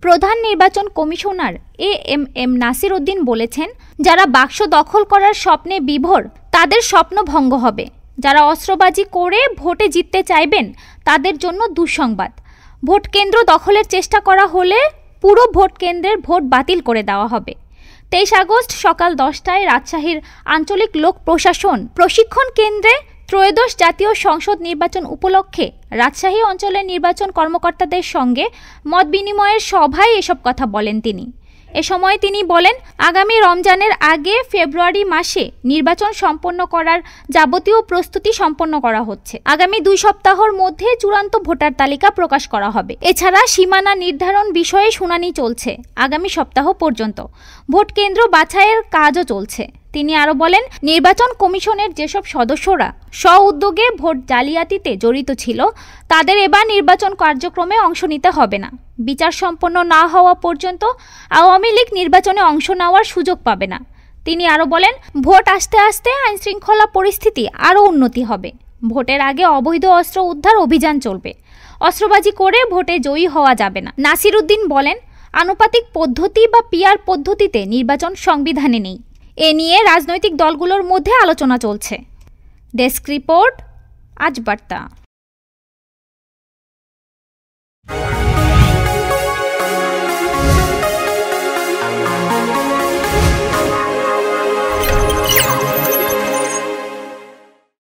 প্রধান নির্বাচন commissioner AMM Nasir Uddin বলেছেন, যারা বাক্স দখল করার স্বপ্নে বিভোর তাদের স্বপ্ন ভঙ্গ হবে। যারা অস্ত্রবাজি করে ভোটে জিততে চাইবেন তাদের জন্য দুঃসংবাদ। ভোট কেন্দ্র দখলের চেষ্টা করা হলে পুরো ভোট কেন্দ্রের ভোট বাতিল করে দেওয়া হবে। 23 আগস্ট সকাল 10টায় রাজশাহীর আঞ্চলিক লোক প্রশাসন প্রশিক্ষণ কেন্দ্রে ত্রয়োদশ জাতীয় সংসদ নির্বাচন উপলক্ষে রাজশাহী অঞ্চলের নির্বাচন কর্মকর্তাদের সঙ্গে মত বিনিময়ের সভায় এসব কথা বলেন তিনি। এ সময় তিনি বলেন, আগামী রমজানের আগে ফেব্রুয়ারি মাসে নির্বাচন সম্পন্ন করার যাবতীয় প্রস্তুতি সম্পন্ন করা হচ্ছে। আগামী 2 সপ্তাহের মধ্যে চূড়ান্ত ভোটার তালিকা প্রকাশ করা হবে। এছাড়া সীমানা নির্ধারণ বিষয়ে শুনানি চলছে আগামী সপ্তাহ পর্যন্ত। ভোট কেন্দ্র বাছাইয়ের কাজও চলছে। তিনি আরও বলেন, নির্বাচন কমিশনের যেসব সদস্যরা স্ব-উদ্যোগে ভোট জালিয়াতিতে জড়িত ছিল তাদের এবার নির্বাচন কার্যক্রমে অংশ নিতে হবে না। বিচার সম্পন্ন না হওয়া পর্যন্ত আওয়ামী লীগ নির্বাচনে অংশ নেওয়ার সুযোগ পাবে না। তিনি আরও বলেন, ভোট আসতে আসতে আইনশৃঙ্খলা পরিস্থিতি আরও উন্নতি হবে। ভোটের আগে অবৈধ অস্ত্র উদ্ধার অভিযান চলবে। অস্ত্রবাজি করে ভোটে জয়ী হওয়া যাবে না। নাসির উদ্দিন বলেন, আনুপাতিক পদ্ধতি বা পিআর পদ্ধতিতে নির্বাচন সংবিধানে নেই। এ নিয়ে রাজনৈতিক দলগুলোর মধ্যে আলোচনা চলছে। ডেস্ক রিপোর্ট, আজ বার্তা।